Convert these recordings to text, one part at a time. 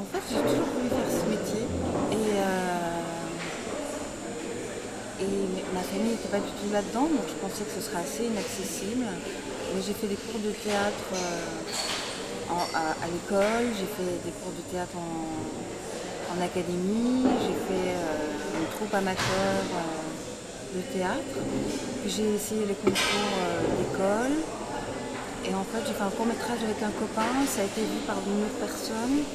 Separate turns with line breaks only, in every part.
En fait, j'ai toujours voulu faire ce métier et ma famille n'était pas du tout là-dedans, donc je pensais que ce serait assez inaccessible. Mais j'ai fait des cours de théâtre à l'école, j'ai fait des cours de théâtre en académie, j'ai fait une troupe amateur de théâtre, puis j'ai essayé les concours d'école. Et en fait, j'ai fait un court-métrage avec un copain, ça a été vu par une autre personne.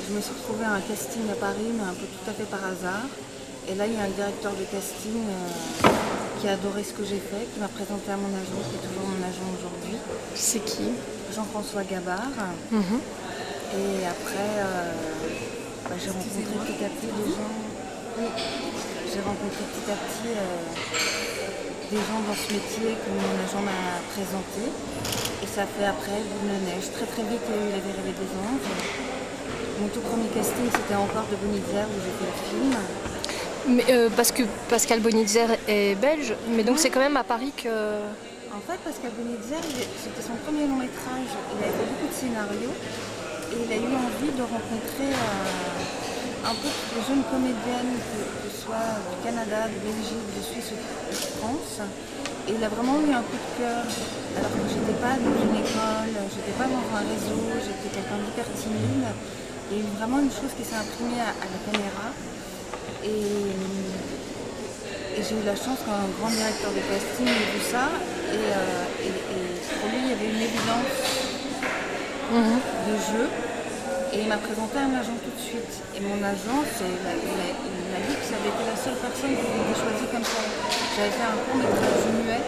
Je me suis retrouvée à un casting à Paris, mais un peu tout à fait par hasard. Et là, il y a un directeur de casting qui a adoré ce que j'ai fait, qui m'a présenté à mon agent, qui est toujours mon agent aujourd'hui.
C'est qui?
Jean-François Gabard. Et après, j'ai rencontré petit à petit des gens. Oui, j'ai rencontré petit à petit des gens dans ce métier que mon agent m'a présenté. Et ça fait après boule de neige. Très très vite, il y a eu La vie rêvée des anges. Mon tout premier casting, c'était encore de Bonitzer où j'ai fait le film.
Mais, parce que Pascal Bonitzer est belge, mais donc c'est quand même à Paris que...
En fait, Pascal Bonitzer, c'était son premier long métrage. Il a fait beaucoup de scénarios et il a eu envie de rencontrer un peu toutes les jeunes comédiennes, que ce soit du Canada, de Belgique, de Suisse ou de France. Et il a vraiment eu un coup de cœur, alors que j'étais pas dans une école, j'étais pas dans un réseau, j'étais quelqu'un d'hyper timide. Il y a eu vraiment une chose qui s'est imprimée à la caméra. Et j'ai eu la chance qu'un grand directeur de casting ait vu ça. Et pour lui, il y avait une évidence de jeu. Et il m'a présenté un agent tout de suite. Et mon agent, il m'a dit que ça avait été la seule personne qui avait choisi comme ça. J'avais fait un court métrage muet,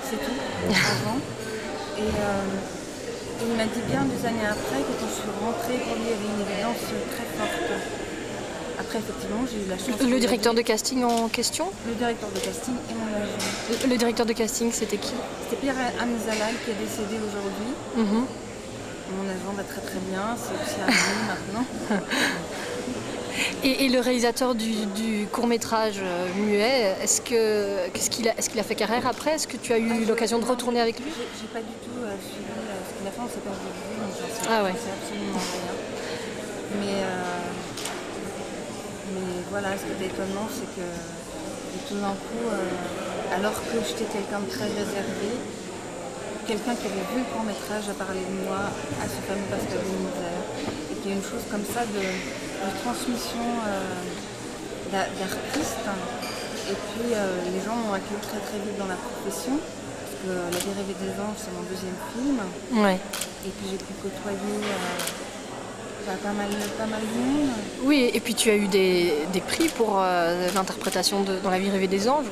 c'est tout, avant. Et il m'a dit bien des années après que quand je suis rentrée, pour lui, il y avait une évidence très forte. Après, effectivement, j'ai eu la chance...
Le directeur de casting en question?
Le directeur de casting et mon agent.
Le directeur de casting, c'était qui?
C'était Pierre Hamzalal qui est décédé aujourd'hui. Mon agent va très très bien, c'est aussi un ami maintenant.
Et le réalisateur du court-métrage muet, est-ce qu'il a fait carrière après? Est-ce que tu as eu l'occasion de retourner avec lui?
J'ai pas du tout suivi ce qu'il a fait, on s'est pas vu, donc j'en sais absolument rien. Mais voilà, ce qui était étonnant, c'est que tout d'un coup, alors que j'étais quelqu'un de très réservé, quelqu'un qui avait vu le court-métrage a parlé de moi à ce fameux Pascal Bonitzer. Et qu'il y a une chose comme ça de transmission d'artistes. Et puis les gens m'ont accueilli très très vite dans la profession. Parce que La vie rêvée des anges, c'est mon deuxième film.
Ouais.
Et puis j'ai pu côtoyer pas mal de monde.
Oui, et puis tu as eu des prix pour l'interprétation dans La vie rêvée des anges.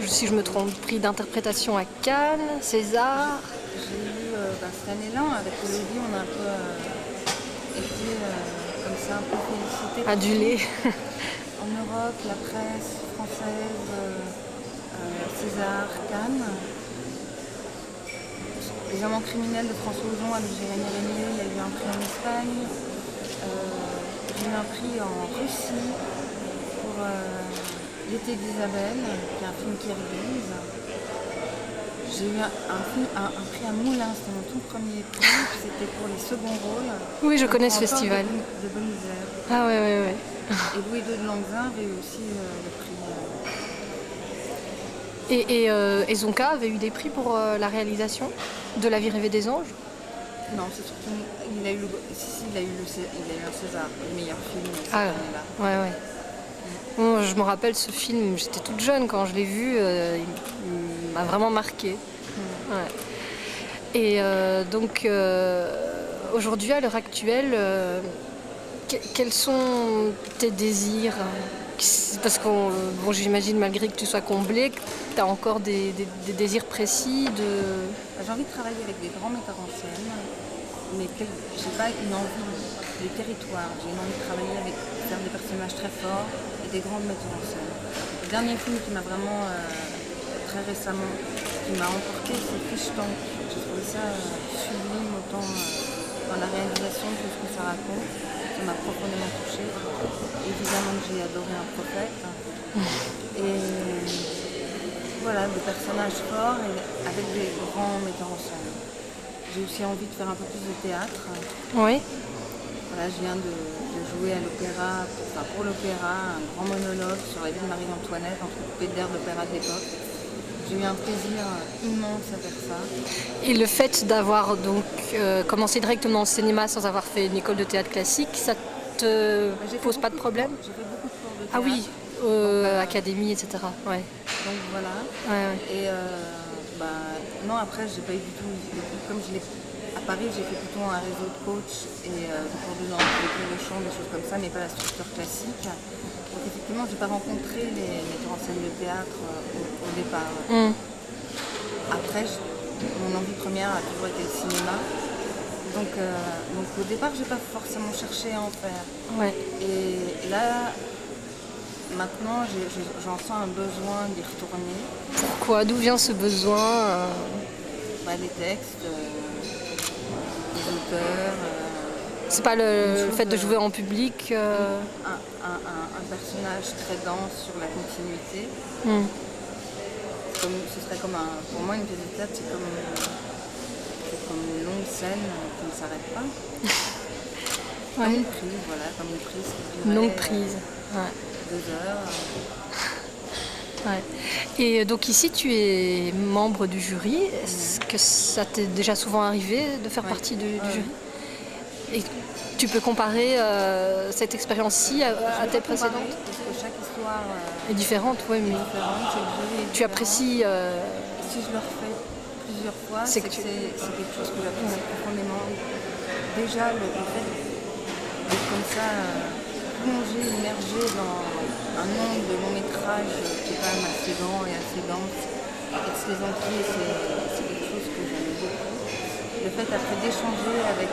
Si je me trompe, prix d'interprétation à Cannes, César.
J'ai eu cette année-là, avec Elodie, on a un peu été comme ça, un peu félicités.
Adulé.
En Europe, la presse française, César, Cannes. Les Amants criminels de François Ozon avec Jérémy Régnier, il y a eu un prix en Espagne. J'ai eu un prix en Russie pour L'été d'Isabelle, qui est un film qui réalise. J'ai eu un prix à Moulins, c'était mon tout premier prix, c'était pour les seconds rôles.
Oui, je connais ce festival.
De Bonitzer.
Ah ouais.
Et Louis II de Langzin avait eu aussi le prix.
Et Zonka avait eu des prix pour la réalisation de La vie rêvée des anges?
Non, c'est surtout... Il a eu un César, le meilleur film cette
Ah
année-là.
ouais. Bon, je me rappelle ce film, j'étais toute jeune quand je l'ai vu, il m'a vraiment marqué. Ouais. Et donc aujourd'hui, à l'heure actuelle, quels sont tes désirs? Parce que j'imagine, malgré que tu sois comblée, que tu as encore des désirs précis de...
J'ai envie de travailler avec des grands metteurs en scène, mais j'ai pas une envie de territoire. J'ai une envie de travailler avec des personnages très forts et des grands metteurs en scène. Le dernier film qui m'a vraiment, très récemment, qui m'a emporté, c'est Fish Tank. J'ai trouvé ça sublime, autant dans la réalisation que ce que ça raconte. Ça m'a profondément touchée. Évidemment que j'ai adoré Un prophète. Et voilà, des personnages forts et avec des grands metteurs en scène. J'ai aussi envie de faire un peu plus de théâtre.
Oui.
Voilà, je viens de jouer à l'opéra, enfin pour l'opéra, un grand monologue sur la vie de Marie-Antoinette, entrecoupé d'airs d'opéra de l'époque. J'ai eu un plaisir immense à faire ça.
Et le fait d'avoir donc commencé directement au cinéma sans avoir fait une école de théâtre classique, ça te pose pas de problème?
J'ai fait beaucoup de cours de théâtre.
Ah oui, académie, etc. Ouais.
Donc voilà.
Ouais.
Et non, après, j'ai pas eu du tout. Comme à Paris, j'ai fait plutôt un réseau de coachs et de cours de danse, des cours de chant, des choses comme ça, mais pas la structure classique. Donc effectivement, j'ai pas rencontré les metteurs en scène de théâtre au départ. Après, mon envie première a toujours été le cinéma. Donc au départ, j'ai pas forcément cherché à en faire.
Ouais.
Et là, maintenant, j'en sens un besoin d'y retourner.
Pourquoi? D'où vient ce besoin?
Les textes, les auteurs.
C'est pas le fait de jouer en public
Un personnage très dense sur la continuité. Ce serait comme pour moi, une pièce de théâtre, c'est comme une longue scène qui ne s'arrête pas. Comme une prise, voilà, comme une prise qui durait,
longue prise.
2 heures.
Ouais. Et donc ici, tu es membre du jury. Est-ce que ça t'est déjà souvent arrivé de faire partie du jury? Et tu peux comparer cette expérience-ci à tes précédentes?
Parce que chaque histoire
est différente, oui, mais
différente, chaque jury est
tu
différent.
apprécies.
Si je le refais plusieurs fois, c'est quelque chose que j'apprécie profondément. Déjà, le fait d'être comme ça, plongé, immergé dans un nombre de longs métrages qui est quand même assez grand et assez dense, et de se les enquiller, c'est quelque chose que j'aime beaucoup. Le fait après d'échanger avec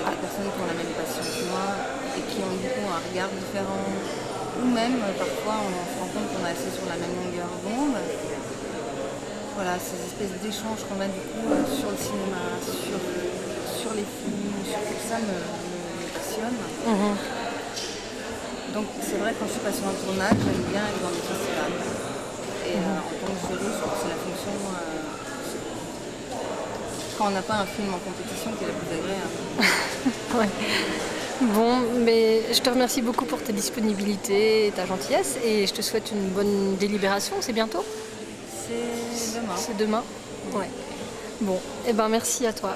des personnes qui ont la même passion que moi et qui ont du coup un regard différent, ou même parfois on se rend compte qu'on est assez sur la même longueur d'onde. Voilà, ces espèces d'échanges qu'on a du coup sur le cinéma, sur les films, sur tout ça me passionne. Donc c'est vrai, quand je suis passée en tournage, j'aime bien être dans des festivals. Et en tant que jury, je trouve que c'est la fonction quand on n'a pas un film en compétition qui est la plus agréable.
Ouais. Bon, mais je te remercie beaucoup pour ta disponibilité et ta gentillesse et je te souhaite une bonne délibération. C'est bientôt?
C'est demain.
C'est demain? Ouais. Bon, et ben merci à toi.